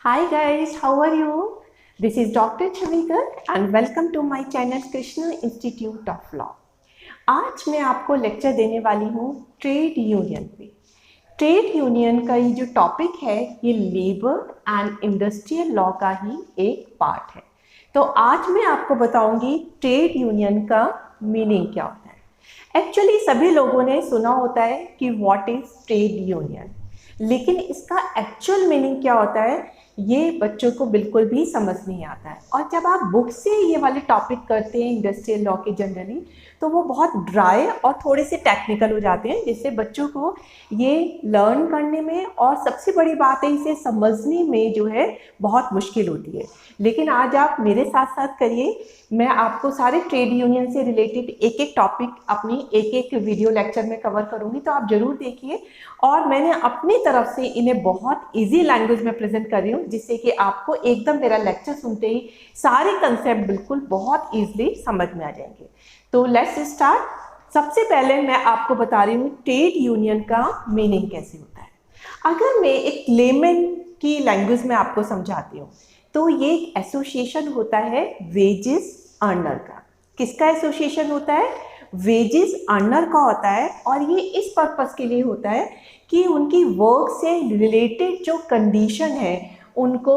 Hi guys, how are you? This is Dr. Chavikar and welcome to my channel Krishna Institute of Law. आज मैं आपको lecture देने वाली हूँ trade union पे। ट्रेड यूनियन का ये जो टॉपिक है ये लेबर एंड इंडस्ट्रियल लॉ का ही एक पार्ट है। तो आज मैं आपको बताऊंगी ट्रेड यूनियन का मीनिंग क्या होता है। एक्चुअली सभी लोगों ने सुना होता है कि व्हाट इज ट्रेड यूनियन, लेकिन इसका एक्चुअल मीनिंग क्या होता है ये बच्चों को बिल्कुल भी समझ नहीं आता है। और जब आप बुक से ये वाले टॉपिक करते हैं इंडस्ट्रियल लॉ के जनरली, तो वो बहुत ड्राई और थोड़े से टेक्निकल हो जाते हैं, जिससे बच्चों को ये लर्न करने में और सबसे बड़ी बात है इसे समझने में जो है बहुत मुश्किल होती है। लेकिन आज आप मेरे साथ साथ करिए, मैं आपको सारे ट्रेड यूनियन से रिलेटेड एक एक टॉपिक अपनी एक एक वीडियो लेक्चर में कवर करूँगी, तो आप ज़रूर देखिए। और मैंने अपनी तरफ से इन्हें बहुत ईजी लैंग्वेज में प्रेजेंट कर रही हूँ, जिससे कि आपको एकदम मेरा लेक्चर सुनते ही सारे कंसेप्ट बिल्कुल बहुत ईजिली समझ में आ जाएंगे। तो लेट्स स्टार्ट। सबसे पहले मैं आपको बता रही हूँ ट्रेड यूनियन का मीनिंग कैसे होता है। अगर मैं एक लेमन की लैंग्वेज में आपको समझाती हूँ, तो ये एक एसोसिएशन होता है वेजेस अर्नर का। किसका एसोसिएशन होता है? वेजेस अर्नर का होता है। और ये इस पर्पस के लिए होता है कि उनकी वर्क से रिलेटेड जो कंडीशन है उनको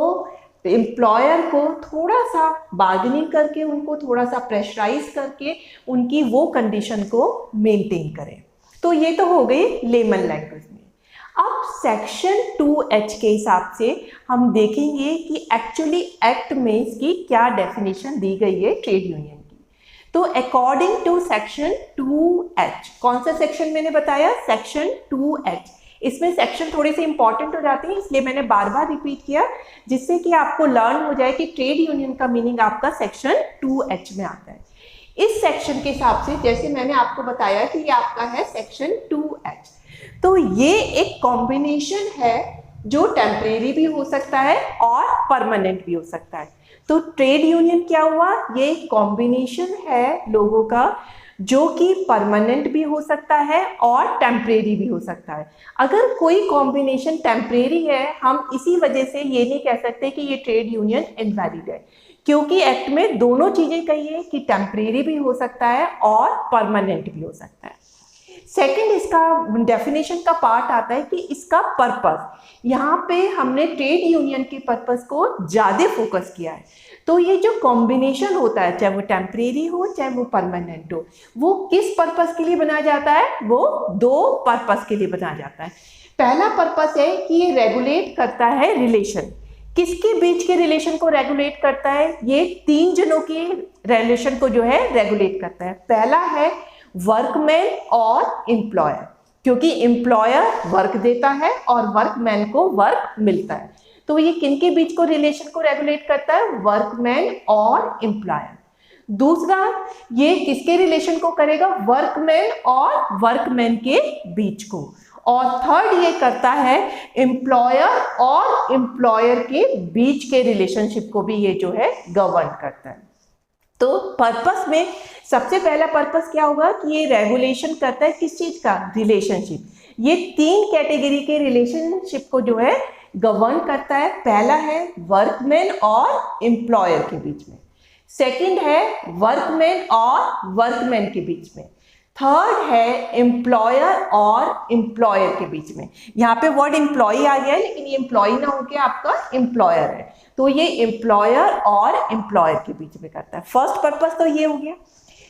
एम्प्लॉयर को थोड़ा सा बार्गेनिंग करके, उनको थोड़ा सा प्रेशराइज करके उनकी वो कंडीशन को मेंटेन करें। तो ये तो हो गई लेमन लैंग्वेज में। अब सेक्शन 2H के हिसाब से हम देखेंगे कि एक्चुअली एक्ट में इसकी क्या डेफिनेशन दी गई है ट्रेड यूनियन की। तो अकॉर्डिंग टू सेक्शन 2H, कौन सा सेक्शन मैंने बताया? Section 2H। इसमें सेक्शन थोड़े से इंपॉर्टेंट हो जाते हैं, इसलिए मैंने बार बार रिपीट किया, जिससे कि आपको लर्न हो जाए कि ट्रेड यूनियन का मीनिंग आपका सेक्शन 2H में आता है। इस सेक्शन के हिसाब से जैसे मैंने आपको बताया कि ये आपका है सेक्शन 2H, तो ये एक कॉम्बिनेशन है जो टेम्परेरी भी हो सकता है और परमानेंट भी हो सकता है। तो ट्रेड यूनियन क्या हुआ? ये एक कॉम्बिनेशन है लोगों का जो कि परमानेंट भी हो सकता है और टेम्परेरी भी हो सकता है। अगर कोई कॉम्बिनेशन टेम्परेरी है, हम इसी वजह से ये नहीं कह सकते कि ये ट्रेड यूनियन इनवैलिड है, क्योंकि एक्ट में दोनों चीजें कही है कि टेम्परेरी भी हो सकता है और परमानेंट भी हो सकता है। सेकंड, इसका डेफिनेशन का पार्ट आता है कि इसका पर्पस, यहाँ पे हमने ट्रेड यूनियन के पर्पस को ज़्यादा फोकस किया है। तो ये जो कॉम्बिनेशन होता है, चाहे वो टेम्परेरी हो चाहे वो परमानेंट हो, वो किस पर्पस के लिए बनाया जाता है? वो दो पर्पस के लिए बनाया जाता है। पहला पर्पस है कि ये रेगुलेट करता है रिलेशन। किसके बीच के रिलेशन को रेगुलेट करता है? ये तीन जनों की रिलेशन को जो है रेगुलेट करता है। पहला है वर्कमैन और एम्प्लॉयर, क्योंकि एम्प्लॉयर वर्क देता है और वर्कमैन को वर्क मिलता है। तो ये किनके बीच को रिलेशन को रेगुलेट करता है? वर्कमैन और एम्प्लॉयर। दूसरा, ये किसके रिलेशन को करेगा? वर्कमैन और वर्कमैन के बीच को। और थर्ड, ये करता है एम्प्लॉयर और एम्प्लॉयर के बीच के रिलेशनशिप को भी ये जो है गवर्न करता है। तो पर्पस में सबसे पहला पर्पस क्या होगा कि ये रेगुलेशन करता है किस चीज का? रिलेशनशिप। ये तीन कैटेगरी के रिलेशनशिप को जो है गवर्न करता है। पहला है वर्कमैन और एम्प्लॉयर के बीच में, सेकंड है वर्कमैन और वर्कमैन के बीच में, थर्ड है एम्प्लॉयर और एम्प्लॉयर के बीच में। यहाँ पे वर्ड एम्प्लॉय आ गया है, लेकिन ये एम्प्लॉय ना होकर आपका एम्प्लॉयर है, तो ये एम्प्लॉयर और एम्प्लॉयर के बीच में करता है। फर्स्ट पर्पस तो ये हो गया।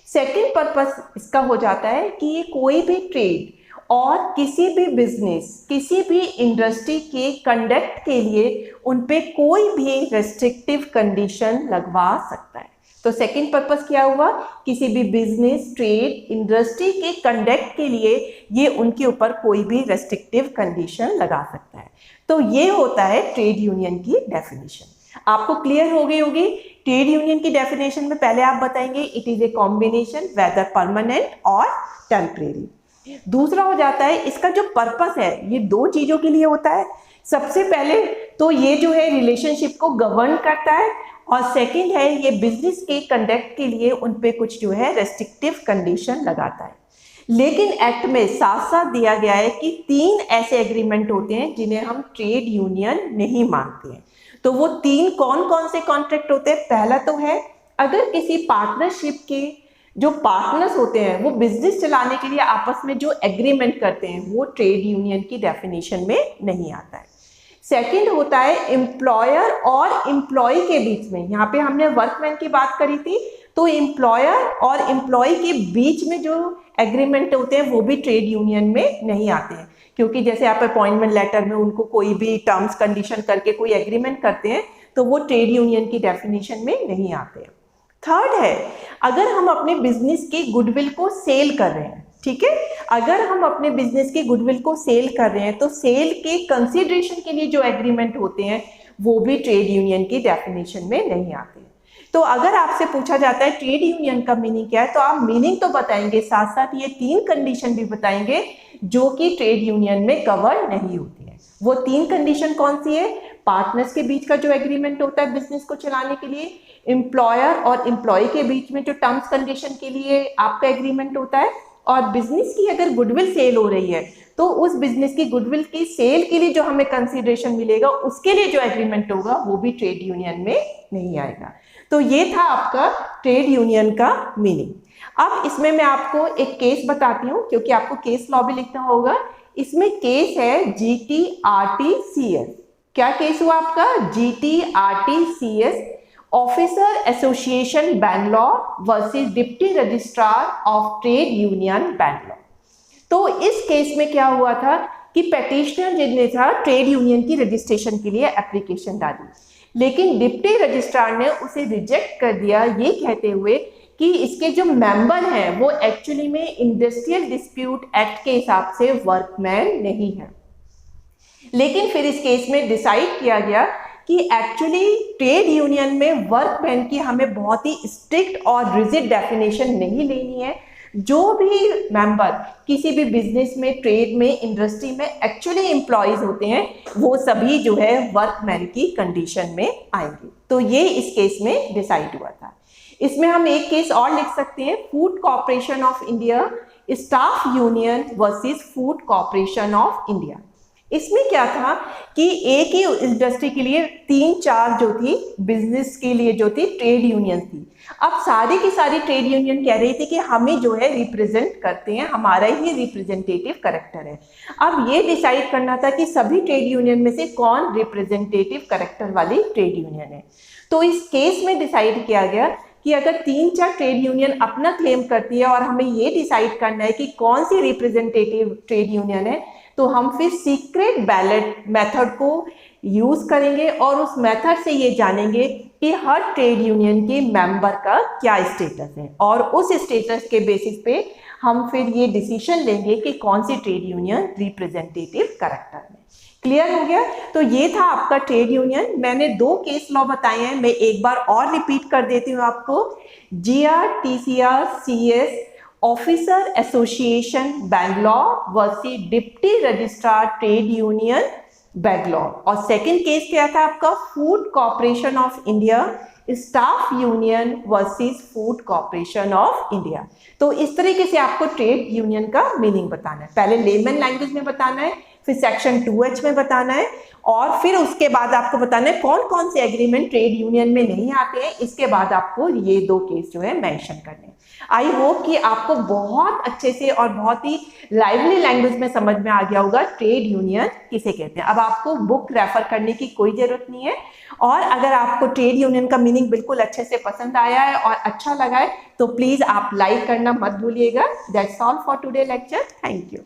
सेकंड पर्पस इसका हो जाता है कि ये कोई भी ट्रेड और किसी भी बिजनेस, किसी भी इंडस्ट्री के कंडक्ट के लिए उन पे कोई भी रेस्ट्रिक्टिव कंडीशन लगवा सकता है। तो सेकंड पर्पस क्या हुआ? किसी भी बिजनेस, ट्रेड, इंडस्ट्री के कंडक्ट के लिए ये उनके ऊपर कोई भी रेस्ट्रिक्टिव कंडीशन लगा सकता है। तो ये होता है ट्रेड यूनियन की डेफिनेशन। आपको क्लियर हो गई होगी। ट्रेड यूनियन की डेफिनेशन में पहले आप बताएंगे it is a combination whether permanent और टेम्परेरी। दूसरा हो जाता है इसका जो पर्पस है, ये दो चीजों के लिए होता है। सबसे पहले तो ये जो है रिलेशनशिप को गवर्न करता है, और सेकंड है ये बिजनेस के कंडक्ट के लिए उन पे कुछ जो है रेस्ट्रिक्टिव कंडीशन लगाता है। लेकिन एक्ट में साथ साथ दिया गया है कि तीन ऐसे एग्रीमेंट होते हैं जिन्हें हम ट्रेड यूनियन नहीं मानते हैं। तो वो 3 कौन कौन से कॉन्ट्रैक्ट होते हैं? पहला तो है, अगर किसी पार्टनरशिप के जो पार्टनर्स होते हैं वो बिजनेस चलाने के लिए आपस में जो एग्रीमेंट करते हैं, वो ट्रेड यूनियन की डेफिनेशन में नहीं आता है। सेकंड होता है एम्प्लॉयर और एम्प्लॉय के बीच में, यहाँ पे हमने वर्कमैन की बात करी थी, तो एम्प्लॉयर और एम्प्लॉय के बीच में जो एग्रीमेंट होते हैं वो भी ट्रेड यूनियन में नहीं आते हैं, क्योंकि जैसे आप अपॉइंटमेंट लेटर में उनको कोई भी टर्म्स कंडीशन करके कोई एग्रीमेंट करते हैं तो वो ट्रेड यूनियन की डेफिनेशन में नहीं आते हैं। थर्ड है, अगर हम अपने बिजनेस की गुडविल को सेल कर रहे हैं, ठीक है, अगर हम अपने बिजनेस की गुडविल को सेल कर रहे हैं तो सेल के कंसिडरेशन के लिए जो एग्रीमेंट होते हैं वो भी ट्रेड यूनियन की डेफिनेशन में नहीं आते हैं। तो अगर आपसे पूछा जाता है ट्रेड यूनियन का मीनिंग क्या है, तो आप मीनिंग तो बताएंगे, साथ साथ ये 3 कंडीशन भी बताएंगे जो कि ट्रेड यूनियन में कवर नहीं होती है। वो 3 कंडीशन कौन सी है? पार्टनर्स के बीच का जो एग्रीमेंट होता है बिजनेस को चलाने के लिए, एम्प्लॉयर और एम्प्लॉय के बीच में जो टर्म्स कंडीशन के लिए आपका एग्रीमेंट होता है, और बिजनेस की अगर गुडविल सेल हो रही है तो उस बिजनेस की गुडविल की सेल के लिए जो हमें कंसिडरेशन मिलेगा उसके लिए जो एग्रीमेंट होगा वो भी ट्रेड यूनियन में नहीं आएगा। तो ये था आपका ट्रेड यूनियन का मीनिंग। अब इसमें मैं आपको एक केस बताती हूँ, क्योंकि आपको केस लॉ भी लिखना होगा। इसमें केस है GTRTCS। क्या केस हुआ आपका? GTRTCS, officer association Bangalore versus deputy registrar of trade union Bangalore. तो इस केस में क्या हुआ था कि पेटिशनर जिसने था ट्रेड यूनियन की रजिस्ट्रेशन के लिए एप्लीकेशन डाली, लेकिन डिप्टी रजिस्ट्रार ने उसे रिजेक्ट कर दिया, ये कहते हुए कि इसके जो मेंबर हैं वो एक्चुअली में इंडस्ट्रियल डिस्प्यूट एक्ट के हिसाब से वर्कमैन नहीं है। लेकिन फिर इस केस में डिसाइड किया गया कि एक्चुअली ट्रेड यूनियन में वर्कमैन की हमें बहुत ही स्ट्रिक्ट और रिजिड डेफिनेशन नहीं लेनी है। जो भी मेंबर किसी भी बिजनेस में, ट्रेड में, इंडस्ट्री में एक्चुअली एम्प्लॉयज होते हैं वो सभी जो है वर्कमैन की कंडीशन में आएंगे। तो ये इस केस में डिसाइड हुआ था। इसमें हम एक केस और लिख सकते हैं, food corporation of India staff union versus food corporation of India. इसमें क्या था कि एक ही इंडस्ट्री के लिए 3-4 जो थी बिजनेस के लिए जो थी ट्रेड यूनियन थी। अब सारी की सारी ट्रेड यूनियन कह रही थी कि हमें जो है रिप्रेजेंट करते हैं, हमारा ही रिप्रेजेंटेटिव कैरेक्टर है। अब ये डिसाइड करना था कि सभी ट्रेड यूनियन में से कौन रिप्रेजेंटेटिव कैरेक्टर वाली ट्रेड यूनियन है। तो इस केस में डिसाइड किया गया कि अगर 3-4 ट्रेड यूनियन अपना क्लेम करती है और हमें ये डिसाइड करना है कि कौन सी रिप्रेजेंटेटिव ट्रेड यूनियन है, तो हम फिर सीक्रेट बैलेट मेथड को यूज करेंगे और उस मेथड से ये जानेंगे कि हर ट्रेड यूनियन के मेंबर का क्या स्टेटस है, और उस स्टेटस के बेसिस पे हम फिर ये डिसीजन लेंगे कि कौन सी ट्रेड यूनियन रिप्रेजेंटेटिव कैरेक्टर में। क्लियर हो गया? तो ये था आपका ट्रेड यूनियन। मैंने 2 केस लॉ बताए हैं, मैं एक बार और रिपीट कर देती हूँ आपको। GRTCS officer association Bangalore versus deputy registrar trade union Bangalore, और सेकंड केस क्या था आपका, food corporation of India staff union versus food corporation of India. तो इस तरीके से आपको ट्रेड यूनियन का मीनिंग बताना है। पहले लेमन लैंग्वेज में बताना है, फिर सेक्शन 2H में बताना है, और फिर उसके बाद आपको बताना है कौन कौन से एग्रीमेंट ट्रेड यूनियन में नहीं आते हैं। इसके बाद आपको ये 2 केस जो है मेंशन करने हैं। आई होप कि आपको बहुत अच्छे से और बहुत ही लाइवली लैंग्वेज में समझ में आ गया होगा ट्रेड यूनियन किसे कहते हैं। अब आपको बुक रेफर करने की कोई जरूरत नहीं है, और अगर आपको ट्रेड यूनियन का मीनिंग बिल्कुल अच्छे से पसंद आया है और अच्छा लगा है तो प्लीज आप लाइक करना मत भूलिएगा। That's all for today lecture. Thank you.